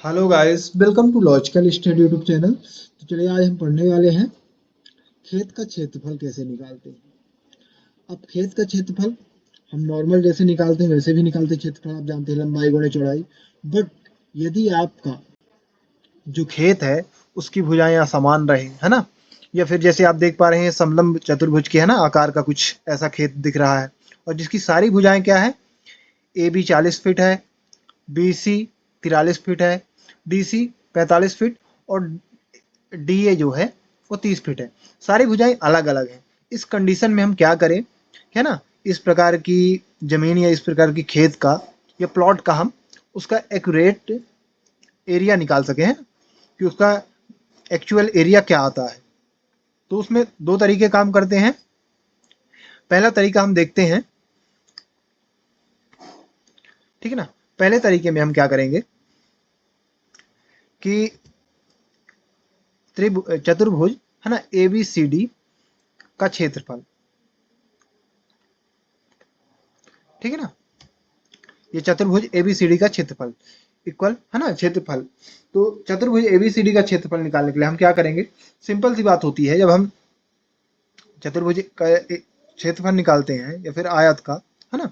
Hello guys, welcome to logical study YouTube channel. तो चलिए आज हम पढ़ने वाले हैं खेत का क्षेत्रफल कैसे निकालते हैं। अब खेत का क्षेत्रफल हम नॉर्मल जैसे निकालते हैं वैसे भी निकालते हैं। क्षेत्रफल आप जानते हैं, लंबाई गुणे चौड़ाई। बट यदि आपका जो खेत है उसकी भुजाएं असमान रहे, है ना, या फिर जैसे आप देख पा रहे हैं समलंब चतुर्भुज के है ना आकार का कुछ ऐसा खेत दिख रहा है, और जिसकी सारी भुजाएं क्या है, ए बी 40 फीट है, बी सी 43 फीट है, डी सी 45 फीट और डी ए जो है वो 30 फीट है। सारी भुजाएं अलग अलग हैं। इस कंडीशन में हम क्या करें, है ना, इस प्रकार की जमीन या इस प्रकार की खेत का या प्लॉट का हम उसका एक्यूरेट एरिया निकाल सके हैं कि उसका एक्चुअल एरिया क्या आता है। तो उसमें दो तरीके काम करते हैं। पहला तरीका हम देखते हैं, ठीक है ना। पहले तरीके में हम क्या करेंगे कि चतुर्भुज है ना ए बी सी डी का क्षेत्रफल, ठीक है ना, ये चतुर्भुज एबीसीडी का क्षेत्रफल इक्वल है ना क्षेत्रफल। तो चतुर्भुज एबीसीडी का क्षेत्रफल निकालने के लिए हम क्या करेंगे, सिंपल सी बात होती है, जब हम चतुर्भुज का क्षेत्रफल निकालते हैं या फिर आयत का, है ना,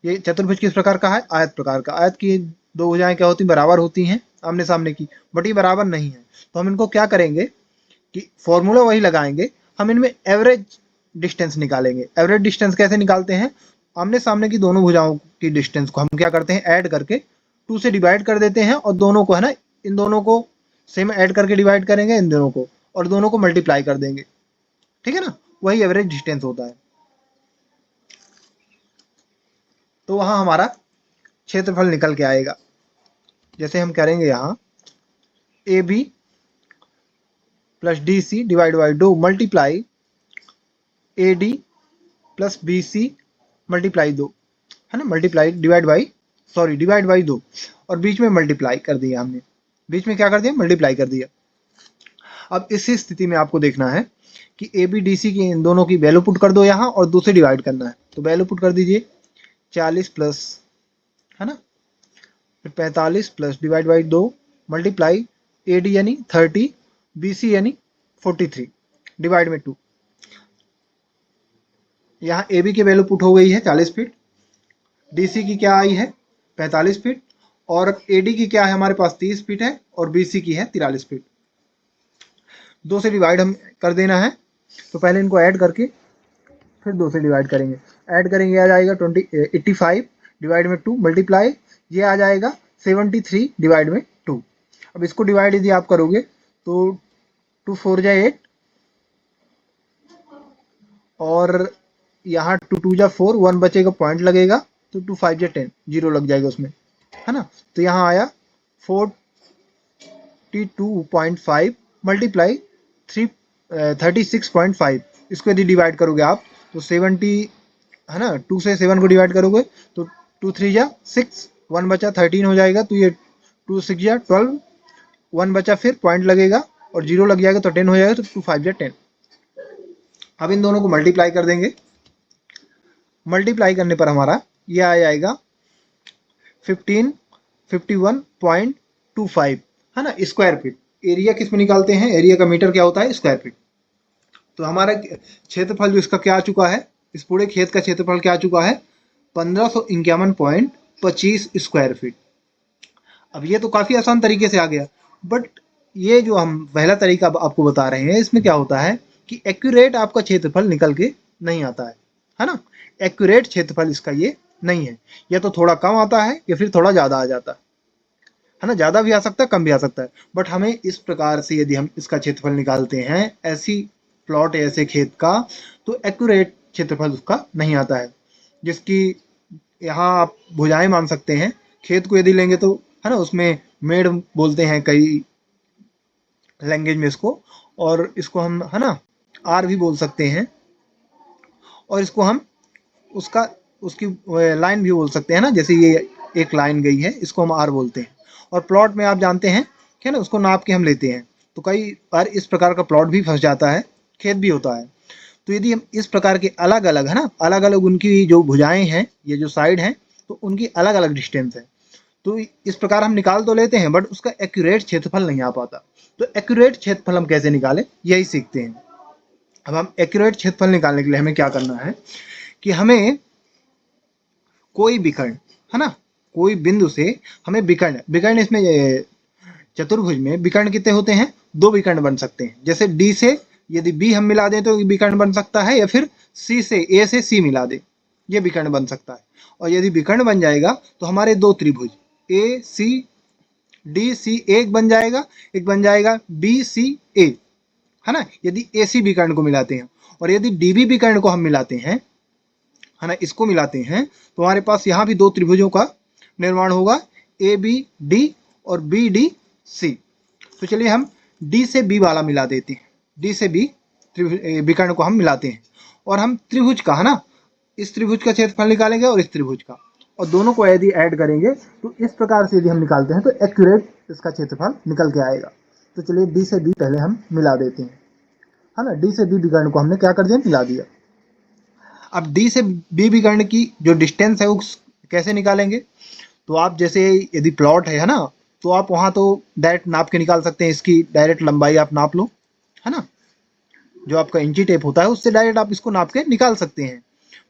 ये चतुर्भुज किस प्रकार का है, आयत प्रकार का। आयत की दो भुजाएं क्या होती हैं, बराबर होती हैं आमने सामने की, बट ये बराबर नहीं है। तो हम इनको क्या करेंगे कि फॉर्मूला वही लगाएंगे, हम इनमें एवरेज डिस्टेंस निकालेंगे। एवरेज डिस्टेंस कैसे निकालते हैं, आमने सामने की दोनों भुजाओं की डिस्टेंस को हम क्या करते हैं, ऐड करके 2 से डिवाइड कर देते हैं, और दोनों को है ना, इन दोनों को सेम ऐड करके डिवाइड करेंगे इन दोनों को, और दोनों को मल्टीप्लाई कर देंगे, ठीक है ना, वही एवरेज डिस्टेंस होता है। तो वहां हमारा क्षेत्रफल निकल के आएगा। जैसे हम करेंगे यहाँ A B plus D C divide by 2 multiply A D plus B C multiply 2, है ना, multiply divide by, sorry divide by 2, और बीच में मल्टीप्लाई कर दिया हमने। बीच में क्या कर दिया, मल्टीप्लाई कर दिया। अब इसी स्थिति में आपको देखना है कि ए बी डी सी की इन दोनों की वैल्यू पुट कर दो यहाँ, और 2 से डिवाइड करना है। तो वैल्यू पुट कर दीजिए 40 प्लस, है ना, फिर 45 plus divide by 2 multiply A D यानी 30, बी सी यानी 43 डिवाइड में 2। यहाँ ए बी की वैल्यू पुट हो गई है 40 फीट, डी सी की क्या आई है 45 फीट, और ए डी की क्या है हमारे पास 30 फीट है, और बी सी की है 43 फीट। 2 से डिवाइड हम कर देना है। तो पहले इनको ऐड करके फिर 2 से डिवाइड करेंगे। ऐड करेंगे आ जाएगा 85 डिवाइड में 2 मल्टीप्लाई, ये आ जाएगा 73 डिवाइड में 2। अब इसको डिवाइड यदि आप करोगे तो 2 4 जा 8, और यहाँ 2 2 जा 4, 1 बचेगा, पॉइंट लगेगा, तो 2 5 जा 10, जीरो लग जाएगा उसमें, है ना। तो यहाँ आया 42.5 मल्टीप्लाई 36.5। इसको यदि डिवाइड करोगे आप तो 70, है ना, 2 से 7 को डिवाइड करोगे तो 2 3 जा 6, 1 बचा 13 हो जाएगा, तो ये 2 6 जा 12, 1 बचा, फिर पॉइंट लगेगा और जीरो लग जाएगा, तो 10 हो जाएगा, तो 2 5 जा 10। अब इन दोनों को मल्टीप्लाई कर देंगे। मल्टीप्लाई करने पर हमारा ये आ जाएगा 51.25, है ना, स्क्वायर फीट। एरिया किस में निकालते हैं, एरिया का मीटर क्या होता है, स्क्वायर फीट। तो हमारा क्षेत्रफल जो इसका क्या आ चुका है, इस पूरे खेत का क्षेत्रफल क्या आ चुका है, 1551.25 स्क्वायर फीट। अब ये तो काफ़ी आसान तरीके से आ गया, बट ये जो हम पहला तरीका आपको बता रहे हैं, इसमें क्या होता है कि एक्यूरेट आपका क्षेत्रफल निकल के नहीं आता है ना। एक्यूरेट क्षेत्रफल इसका ये नहीं है, या तो थोड़ा कम आता है या फिर थोड़ा ज़्यादा आ जाता है ना, ज़्यादा भी आ सकता है, कम भी आ सकता है। बट हमें इस प्रकार से यदि हम इसका क्षेत्रफल निकालते हैं, ऐसी प्लॉट ऐसे खेत का, तो एक्यूरेट क्षेत्रफल उसका नहीं आता है, जिसकी यहाँ आप भुजाएं मान सकते हैं। खेत को यदि लेंगे तो, है ना, उसमें मेड़ बोलते हैं कई लैंग्वेज में इसको, और इसको हम, है ना, आर भी बोल सकते हैं, और इसको हम उसका उसकी लाइन भी बोल सकते हैं ना, जैसे ये एक लाइन गई है, इसको हम आर बोलते हैं। और प्लॉट में आप जानते हैं कि ना, उसको नाप के हम लेते हैं, तो कई बार इस प्रकार का प्लॉट भी फंस जाता है, खेत भी होता है। तो यदि हम इस प्रकार के अलग अलग, है ना, अलग अलग उनकी जो भुजाएं हैं, ये जो साइड हैं, तो उनकी अलग अलग डिस्टेंस है। तो इस प्रकार हम निकाल तो लेते हैं, बट उसका एक्यूरेट क्षेत्रफल नहीं आ पाता। तो एक्यूरेट क्षेत्रफल हम कैसे निकालें, यही सीखते हैं। अब हम एक्यूरेट क्षेत्रफल निकालने के लिए हमें क्या करना है कि हमें कोई विकर्ण, है ना, कोई बिंदु से हमें विकर्ण, विकर्ण इसमें चतुर्भुज में विकर्ण कितने होते हैं, 2 विकर्ण बन सकते हैं। जैसे डी से यदि बी हम मिला दें तो विकर्ण बन सकता है, या फिर सी से ए से सी मिला दें, ये विकर्ण बन सकता है। और यदि विकर्ण बन जाएगा तो हमारे 2 त्रिभुज ए सी डी सी एक बन जाएगा, एक बन जाएगा बी सी ए, है ना, यदि ए सी विकर्ण को मिलाते हैं। और यदि डी बी विकर्ण को हम मिलाते हैं, है ना, इसको मिलाते हैं, तो हमारे पास यहाँ भी 2 त्रिभुजों का निर्माण होगा, ए बी डी और बी डी सी। तो चलिए हम डी से बी वाला मिला देते हैं, डी से बी विकर्ण को हम मिलाते हैं, और हम त्रिभुज का, है ना, इस त्रिभुज का क्षेत्रफल निकालेंगे और इस त्रिभुज का, और दोनों को यदि ऐड करेंगे तो इस प्रकार से यदि हम निकालते हैं तो एक्यूरेट इसका क्षेत्रफल निकल के आएगा। तो चलिए डी से बी पहले हम मिला देते हैं, है ना, डी से बी विकर्ण को हमने क्या कर दिया, मिला दिया। अब डी से बी विकर्ण की जो डिस्टेंस है वो कैसे निकालेंगे, तो आप जैसे यदि प्लॉट है ना, तो आप वहाँ तो डायरेक्ट नाप के निकाल सकते हैं, इसकी डायरेक्ट लंबाई आप नाप लो, है ना, जो आपका इंची टेप होता है उससे डायरेक्ट आप इसको नाप के निकाल सकते हैं।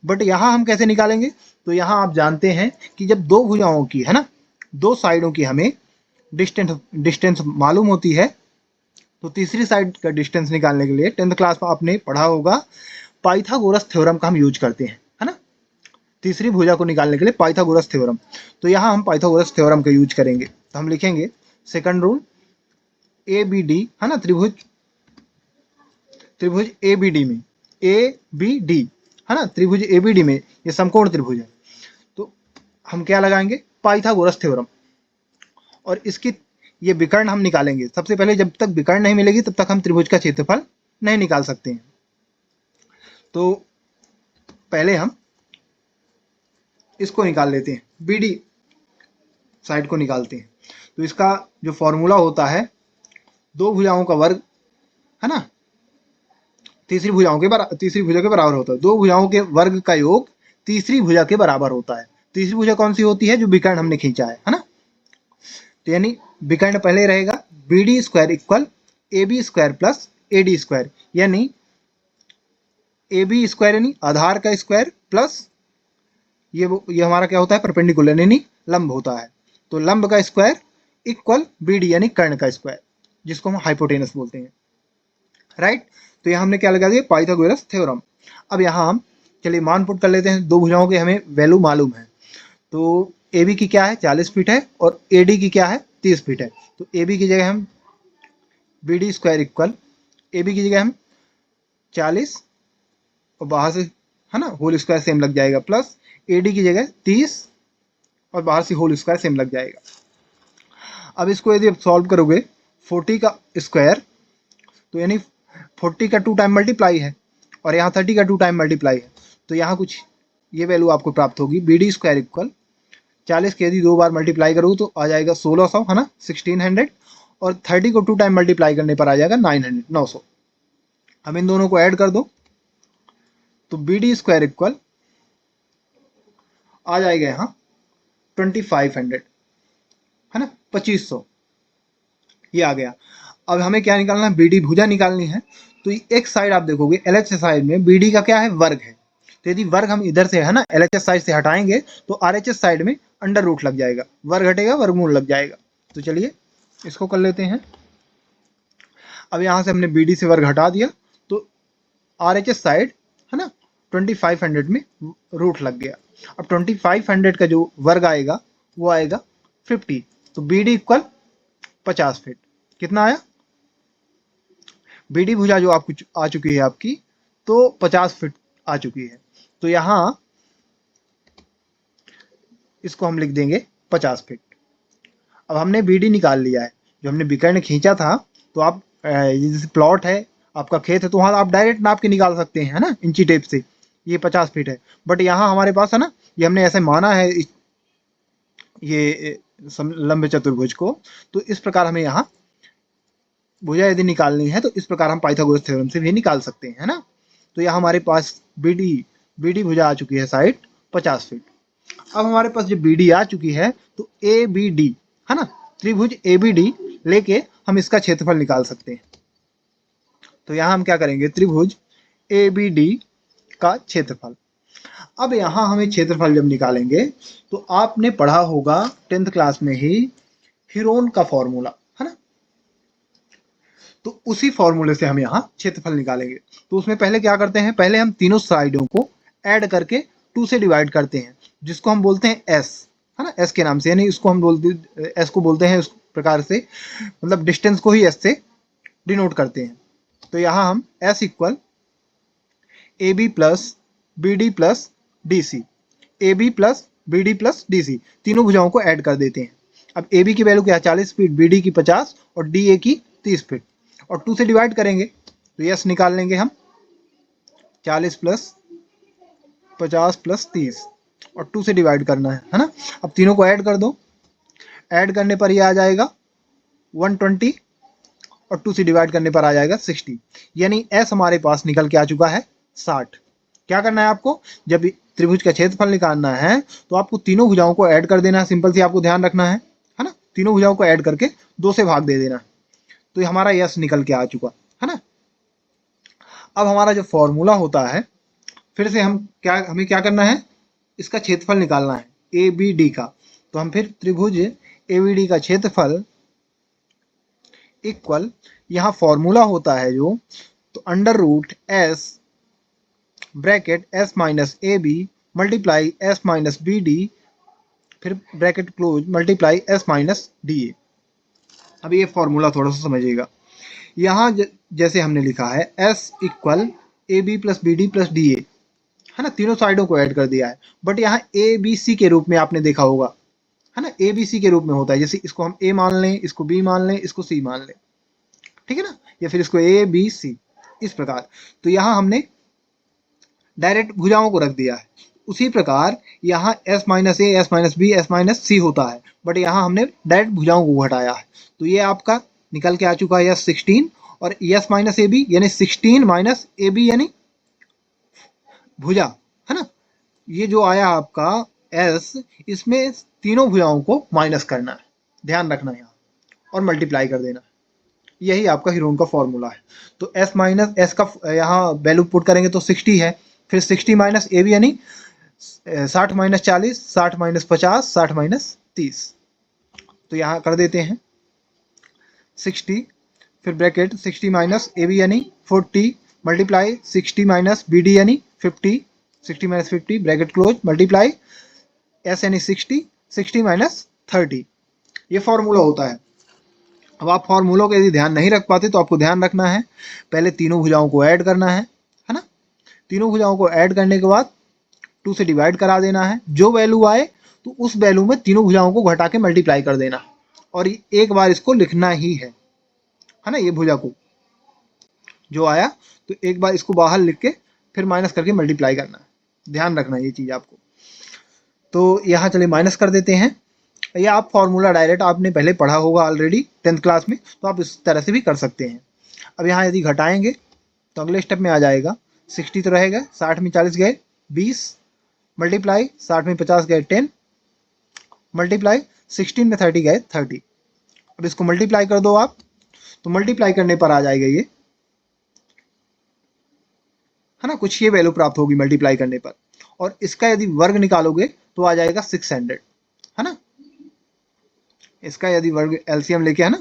बट यहाँ हम कैसे निकालेंगे, तो यहाँ आप जानते हैं कि जब 2 भुजाओं की, है ना, 2 साइडों की हमें डिस्टेंस मालूम होती है, तो तीसरी साइड का डिस्टेंस निकालने के लिए 10th क्लास में आपने पढ़ा होगा, पाइथागोरस थ्योरम का हम यूज करते हैं, है ना, तीसरी भुजा को निकालने के लिए पाइथागोरस थ्योरम। तो यहाँ हम पाइथागोरस थ्योरम का यूज करेंगे, तो हम लिखेंगे second rule, A B D, है ना, त्रिभुज ए बी डी में, ए बी डी, है ना, त्रिभुज ए बी डी में ये समकोण त्रिभुज है, तो हम क्या लगाएंगे, पाइथागोरस थ्योरम, और इसकी ये विकर्ण हम निकालेंगे। सबसे पहले जब तक विकर्ण नहीं मिलेगी तब तक हम त्रिभुज का क्षेत्रफल नहीं निकाल सकते हैं। तो पहले हम इसको निकाल लेते हैं, बी डी साइड को निकालते हैं। तो इसका जो फॉर्मूला होता है, 2 भुजाओं का वर्ग, है ना, तीसरी भुजा के बराबर होता है, 2 भुजाओं के वर्ग का योग तीसरी भुजा के बराबर होता है। तीसरी भुजा कौन सी होती है, जो विकर्ण हमने खींचा है ना, तो यानी विकर्ण पहले रहेगा B D square equal A B square plus A D square, यानी ए बी स्क्वायर यानी आधार का स्क्वायर प्लस ये हमारा क्या होता है, परपेंडिकुलर यानी लंब होता है, तो लंब का स्क्वायर इक्वल बी डी यानी कर्ण का स्क्वायर, जिसको हम हाइपोटेनस बोलते हैं, राइट। तो यहाँ हमने क्या लगा दिया, पाइथागोरस थ्योरम। अब यहाँ हम चलिए मान पुट कर लेते हैं, 2 भुजाओं के हमें वैल्यू मालूम है, तो ए बी की क्या है, 40 फीट है, और ए डी की क्या है, 30 फीट है। तो ए बी की जगह हम B D square equal, A B की जगह हम 40 और बाहर से, है ना, होल स्क्वायर सेम लग जाएगा, प्लस ए डी की जगह 30 और बाहर से होल स्क्वायर सेम लग जाएगा। अब इसको यदि आप सॉल्व करोगे 40 का स्क्वायर, तो यानी 40 का 2 टाइम मल्टीप्लाई है, और यहाँ 30 का 2 टाइम मल्टीप्लाई है, तो यहाँ कुछ ये वैल्यू आपको प्राप्त होगी, बी डी स्क्वायर इक्वल 40 के यदि 2 बार मल्टीप्लाई करोगे तो आ जाएगा 1600, है ना, 1600, और 30 को 2 टाइम मल्टीप्लाई करने पर आ जाएगा 900। हम इन दोनों को ऐड कर दो, तो बी डी स्क्वायर इक्वल आ जाएगा यहाँ 2500, है ना, 2500, ये आ गया। अब हमें क्या निकालना है, बी डी भुजा निकालनी है। तो एक साइड आप देखोगे एल एच एस साइड में बी डी का क्या है, वर्ग है, तो यदि वर्ग हम इधर से, है ना, एल एच एस साइड से हटाएंगे तो आर एच एस साइड में अंडर रूट लग जाएगा, वर्ग हटेगा वर्गमूल लग जाएगा। तो चलिए इसको कर लेते हैं। अब यहाँ से हमने बी डी से वर्ग हटा दिया, तो आर एच एस साइड, है ना, 2500 में रूट लग गया। अब 2500 का जो वर्ग आएगा वो आएगा 50, तो बी डी इक्वल 50 फीट। कितना आया, बी डी भुजा जो आपको आ चुकी है आपकी, तो 50 फीट आ चुकी है। तो यहाँ इसको हम लिख देंगे 50 फीट। अब हमने बी डी निकाल लिया है, जो हमने विकर्ण खींचा था, तो आप जैसे प्लॉट है, आपका खेत है, तो वहाँ आप डायरेक्ट नाप के निकाल सकते हैं, है ना, इंची टेप से, ये 50 फीट है। बट यहाँ हमारे पास, है ना, ये हमने ऐसे माना है ये लंबे चतुर्भुज को, तो इस प्रकार हमें यहाँ भुजा यदि निकालनी है तो इस प्रकार हम पाइथागोरस थ्योरम से भी निकाल सकते हैं, है ना। तो यहाँ हमारे पास बी डी भुजा आ चुकी है साइड 50 फीट। अब हमारे पास जो बी डी आ चुकी है, तो ए बी डी है ना, त्रिभुज ए बी डी लेके हम इसका क्षेत्रफल निकाल सकते हैं। तो यहाँ हम क्या करेंगे, त्रिभुज ए बी डी का क्षेत्रफल। अब यहाँ हमें क्षेत्रफल जब निकालेंगे तो आपने पढ़ा होगा 10th क्लास में ही हीरोन का फॉर्मूला, है ना। तो उसी फॉर्मूले से हम यहाँ क्षेत्रफल निकालेंगे। तो उसमें पहले क्या करते हैं, पहले हम तीनों साइडों को ऐड करके 2 से डिवाइड करते हैं, जिसको हम बोलते हैं एस, है ना, एस के नाम से। यानी इसको हम बोलते, एस को बोलते हैं उस प्रकार से, मतलब डिस्टेंस को ही एस से डिनोट करते हैं। तो यहाँ हम S equal A B plus B D plus D C, A B plus B D plus D C, तीनों भुजाओं को ऐड कर देते हैं। अब ए बी की वैल्यू क्या है, 40 फीट, बी डी की 50 और डी ए की 30 फीट, और 2 से डिवाइड करेंगे तो यस निकाल लेंगे हम, 40 प्लस 50 प्लस 30 और 2 से डिवाइड करना है ना। अब तीनों को ऐड कर दो, ऐड करने पर ये आ जाएगा 120 और 2 से डिवाइड करने पर आ जाएगा 60। यानी एस हमारे पास निकल के आ चुका है 60। क्या करना है आपको, जब त्रिभुज का क्षेत्रफल निकालना है तो आपको तीनों भुजाओं को ऐड कर देना है। सिंपल सी आपको ध्यान रखना है ना, तीनों भुजाओं को ऐड करके 2 से भाग दे देना। तो ये हमारा यस निकल के आ चुका है ना। अब हमारा जो फॉर्मूला होता है, फिर से हमें क्या करना है, इसका क्षेत्रफल निकालना है ए बी डी का। तो हम फिर त्रिभुज ए बी डी का क्षेत्रफल इक्वल, यहाँ फॉर्मूला होता है जो, तो under root S bracket S minus A B multiply S minus B D, फिर bracket close multiply S minus D A. अब ये फॉर्मूला थोड़ा सा समझिएगा। यहाँ जैसे हमने लिखा है S equal A B plus B D plus D A, है ना, तीनों साइडों को ऐड कर दिया है। बट यहाँ ए बी सी के रूप में आपने देखा होगा, है ना, ए बी सी के रूप में होता है। जैसे इसको हम ए मान लें, इसको बी मान लें, इसको सी मान लें, ठीक है ना, या फिर इसको ए बी सी, इस प्रकार। तो यहाँ हमने डायरेक्ट भुजाओं को रख दिया है। उसी प्रकार यहाँ S minus A, S minus B, S minus C होता है, बट यहाँ हमने डायरेक्ट भुजाओं को घटाया है। तो ये आपका निकल के आ चुका है यस 16, और एस माइनस ए बी यानी 16 माइनस ए बी यानी भुजा, है ना। ये जो आया आपका एस, इसमें तीनों भुजाओं को माइनस करना है, ध्यान रखना यहाँ, और मल्टीप्लाई कर देना। यही आपका हीरोन का फॉर्मूला है। तो एस माइनस एस का यहाँ वैल्यू पुट करेंगे तो 60 है, फिर 60 माइनस ए बी यानी 60 माइनस 40, 60 माइनस 50, 60 माइनस 30। तो यहाँ कर देते हैं 60, फिर ब्रैकेट 60 माइनस ए बी यानी 40 मल्टीप्लाई 60 माइनस बी डी यानी 50, 60 minus 50 bracket close multiply S यानी 60, 60 माइनस 30। ये फॉर्मूला होता है। अब आप फॉर्मूलों को यदि ध्यान नहीं रख पाते तो आपको ध्यान रखना है, पहले तीनों भुजाओं को ऐड करना है ना। तीनों भुजाओं को ऐड करने के बाद 2 से डिवाइड करा देना है। जो वैल्यू आए तो उस वैल्यू में तीनों भुजाओं को घटा के मल्टीप्लाई कर देना, और एक बार इसको लिखना ही है ना। ये भुजा को जो आया तो एक बार इसको बाहर लिख के फिर माइनस करके मल्टीप्लाई करना है। ध्यान रखना ये चीज़ आपको। तो यहाँ चलिए माइनस कर देते हैं। ये आप फॉर्मूला डायरेक्ट आपने पहले पढ़ा होगा ऑलरेडी 10th क्लास में, तो आप इस तरह से भी कर सकते हैं। अब यहाँ यदि घटाएंगे तो अगले स्टेप में आ जाएगा 60 तो रहेगा, 60 में 40 गए 20 मल्टीप्लाई 60 में 50 गए 10 मल्टीप्लाई 16 में 30 गए 30। अब इसको मल्टीप्लाई कर दो आप, तो मल्टीप्लाई करने पर आ जाएगा ये, है ना, कुछ ये वैल्यू प्राप्त होगी मल्टीप्लाई करने पर। और इसका यदि वर्ग निकालोगे तो आ जाएगा 600, है ना। इसका यदि वर्ग एलसीएम लेके, है ना,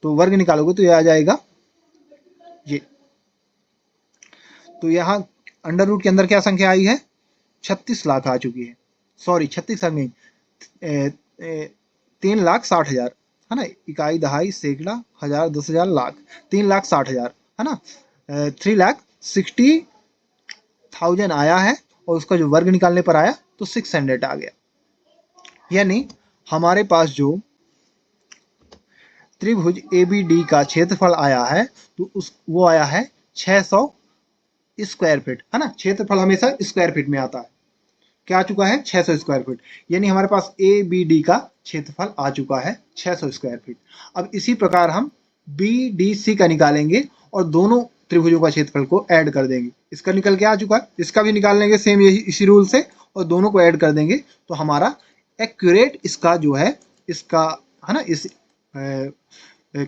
तो वर्ग निकालोगे तो ये आ जाएगा ये। तो यहाँ अंडर रूट के अंदर क्या संख्या आई है, 36 लाख आ चुकी है। सॉरी 36 लाख नहीं, 3,60,000, है ना। इकाई दहाई सैकड़ा हजार 10,000 लाख, 3,60,000, है ना। 3,60,000 आया है, और उसका जो वर्ग निकालने पर आया तो 600 आ गया। यानी हमारे पास जो त्रिभुज ए बी डी का क्षेत्रफल आया है तो वो आया है 600 स्क्वायर फीट, है ना। क्षेत्रफल हमेशा स्क्वायर फीट में आता है। क्या आ चुका है, 600 स्क्वायर फीट। यानी हमारे पास ए बी डी का क्षेत्रफल आ चुका है 600 स्क्वायर फीट। अब इसी प्रकार हम बी डी सी का निकालेंगे, और दोनों त्रिभुजों का क्षेत्रफल को ऐड कर देंगे। इसका निकल के आ चुका है, इसका भी निकाल लेंगे सेम यही इसी रूल से, और दोनों को ऐड कर देंगे तो हमारा एक्यूरेट इसका जो है, इसका है ना, इस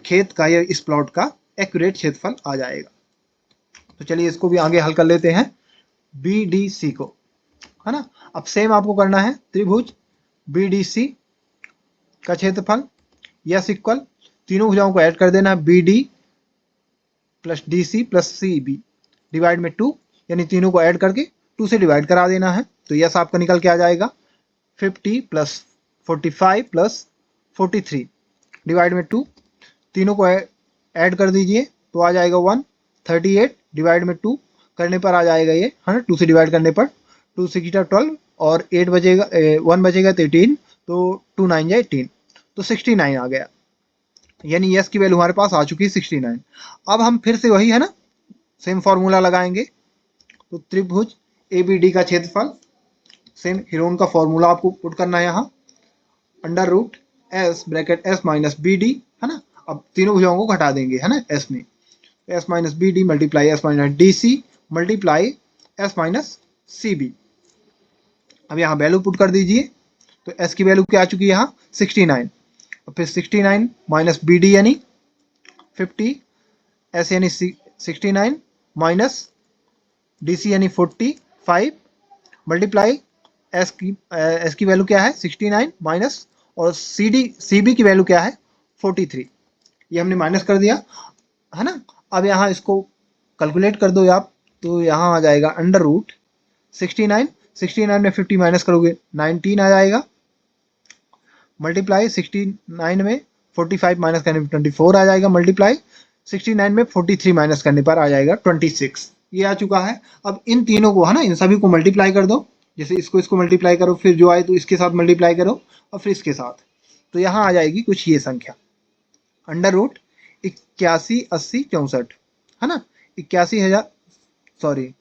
खेत का या इस प्लॉट का एक्यूरेट क्षेत्रफल आ जाएगा। तो चलिए इसको भी आगे हल कर लेते हैं, BDC को, है ना। अब सेम आपको करना है, त्रिभुज BDC का क्षेत्रफल यस इक्वल, तीनों भुजाओं को ऐड कर देना है, BD plus DC plus CB divide में 2, यानी तीनों को ऐड करके 2 से डिवाइड करा देना है। तो यस आपका निकल के आ जाएगा 50 प्लस 45 प्लस 43 डिवाइड में 2, तीनों को ऐड कर दीजिए तो आ जाएगा 138 डिवाइड में 2 करने पर आ जाएगा ये, है ना, 2 से डिवाइड करने पर 2 6 12 और 8 बचेगा, 1 बचेगा तो 18, तो 2 9 जाए 18, तो 69 आ गया, यानी यस की वैल्यू हमारे पास आ चुकी है 69। अब हम फिर से वही है ना, सेम फॉर्मूला लगाएंगे। तो त्रिभुज ABD का क्षेत्रफल, सेम हीरोन का फॉर्मूला आपको पुट करना है यहाँ, under root S bracket S minus BD, है ना। अब तीनों भुजाओं को घटा देंगे, है ना, S में, S minus BD multiply S minus DC multiply S minus CB। अब यहाँ वैल्यू पुट कर दीजिए, तो S की वैल्यू क्या आ चुकी है यहाँ 69, और फिर 69 माइनस BD यानी 50, S यानी 69 माइनस DC यानी 45 मल्टीप्लाई S की वैल्यू क्या है 69 माइनस, और CB की वैल्यू क्या है 43, ये हमने माइनस कर दिया, है ना। अब यहाँ इसको कैलकुलेट कर दो आप, तो यहाँ आ जाएगा अंडर रूट 69 में 50 माइनस करोगे 19 आ जाएगा, मल्टीप्लाई 69 में 45 माइनस करने पर 24 आ जाएगा, मल्टीप्लाई 69 में 43 माइनस करने पर आ जाएगा 26, ये आ चुका है। अब इन तीनों को, है ना, इन सभी को मल्टीप्लाई कर दो, जैसे इसको मल्टीप्लाई करो, फिर जो आए तो इसके साथ मल्टीप्लाई करो, और फिर इसके साथ, तो यहाँ आ जाएगी कुछ ये संख्या, अंडर रूट 81 80 64, है ना, 81,000, सॉरी,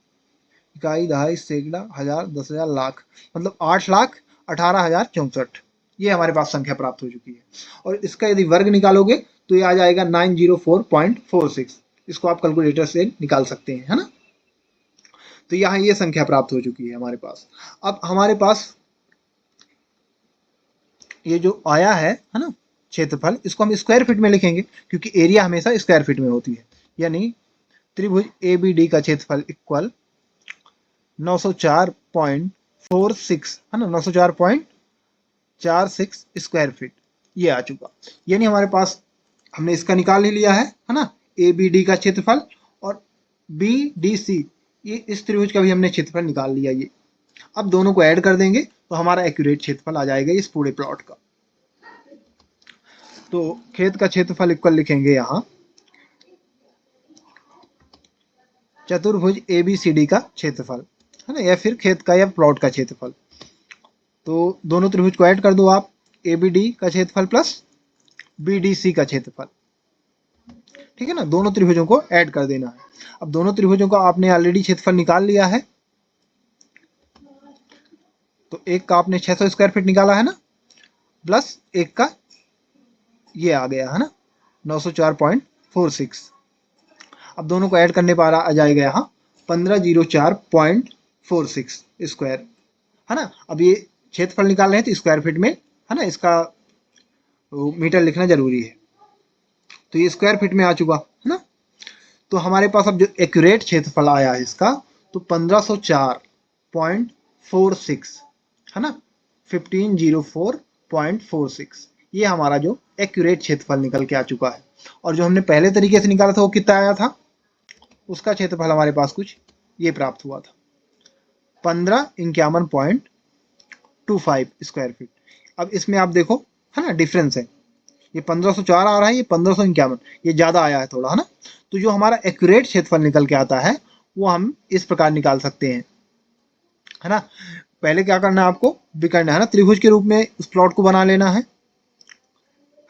इकाई दहाई सैकड़ा हजार 10,000 लाख, मतलब 8,18,064, ये हमारे पास संख्या प्राप्त हो चुकी है। और इसका यदि वर्ग निकालोगे तो ये आ जाएगा 904.46, इसको आप कैलकुलेटर से निकाल सकते हैं, है ना। तो यहाँ ये संख्या प्राप्त हो चुकी है हमारे पास। अब हमारे पास ये जो आया है ना क्षेत्रफल, इसको हम स्क्वायर फीट में लिखेंगे, क्योंकि एरिया हमेशा स्क्वायर फीट में होती है, यानी त्रिभुज ABD का क्षेत्रफल इक्वल 904.46, है ना, 904.46 स्क्वायर फीट, ये आ चुका। यानी हमारे पास हमने इसका निकाल ही लिया है ना, ABD का क्षेत्रफल, और BDC, ये इस त्रिभुज का भी हमने क्षेत्रफल निकाल लिया ये। अब दोनों को ऐड कर देंगे तो हमारा एक्यूरेट क्षेत्रफल आ जाएगा इस पूरे प्लॉट का। तो खेत का क्षेत्रफल इक्वल लिखेंगे यहाँ चतुर्भुज ABCD का क्षेत्रफल, है ना, या फिर खेत का या प्लॉट का क्षेत्रफल। तो दोनों त्रिभुज को ऐड कर दो आप, ABD का क्षेत्रफल प्लस BDC का क्षेत्रफल, ठीक है ना, दोनों त्रिभुजों को ऐड कर देना है। अब दोनों त्रिभुजों का आपने ऑलरेडी क्षेत्रफल निकाल लिया है, तो एक का आपने 600 स्क्वायर फीट निकाला है ना, प्लस एक का ये आ गया, है ना, 904.46। अब दोनों को ऐड करने पर आ जाएगा यहाँ 1504.46 स्क्वायर, है ना। अब ये क्षेत्रफल निकाल रहे हैं तो स्क्वायर फीट में, है ना, इसका मीटर लिखना जरूरी है, तो ये स्क्वायर फीट में आ चुका, है ना। तो हमारे पास अब जो एक्यूरेट क्षेत्रफल आया है इसका, तो 1504.46, है ना, 1504.46, ये हमारा जो एक्यूरेट क्षेत्रफल निकल के आ चुका है। और जो हमने पहले तरीके से निकाला था वो कितना आया था, उसका क्षेत्रफल हमारे पास कुछ ये प्राप्त हुआ था 1551.25 स्क्वायर फीट। अब इसमें आप देखो, है ना, डिफरेंस है, ये 1504 आ रहा है, ये 1551, ये ज्यादा आया है थोड़ा, है ना। तो जो हमारा एक्यूरेट क्षेत्रफल निकल के आता है वो हम इस प्रकार निकाल सकते हैं, है ना। पहले क्या करना है आपको, भी करना है ना, त्रिभुज के रूप में उस प्लॉट को बना लेना है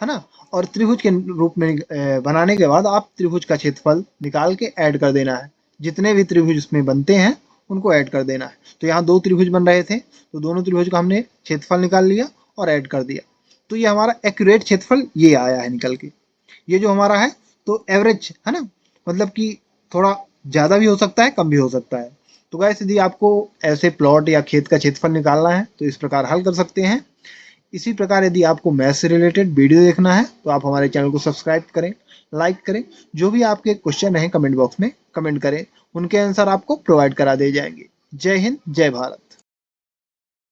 ना, और त्रिभुज के रूप में बनाने के बाद आप त्रिभुज का क्षेत्रफल निकाल के ऐड कर देना है, जितने भी त्रिभुज इसमें बनते हैं उनको ऐड कर देना है। तो यहाँ 2 त्रिभुज बन रहे थे, तो दोनों त्रिभुज का हमने क्षेत्रफल निकाल लिया और ऐड कर दिया, तो ये हमारा एक्यूरेट क्षेत्रफल ये आया है निकल के। ये जो हमारा है तो एवरेज, है ना, मतलब कि थोड़ा ज़्यादा भी हो सकता है, कम भी हो सकता है। तो गाइस यदि आपको ऐसे प्लॉट या खेत का क्षेत्रफल निकालना है तो इस प्रकार हल कर सकते हैं। इसी प्रकार यदि आपको मैथ से रिलेटेड वीडियो देखना है तो आप हमारे चैनल को सब्सक्राइब करें, लाइक करें। जो भी आपके क्वेश्चन हैं कमेंट बॉक्स में कमेंट करें, उनके आंसर आपको प्रोवाइड करा दिए जाएंगे। जय हिंद, जय भारत।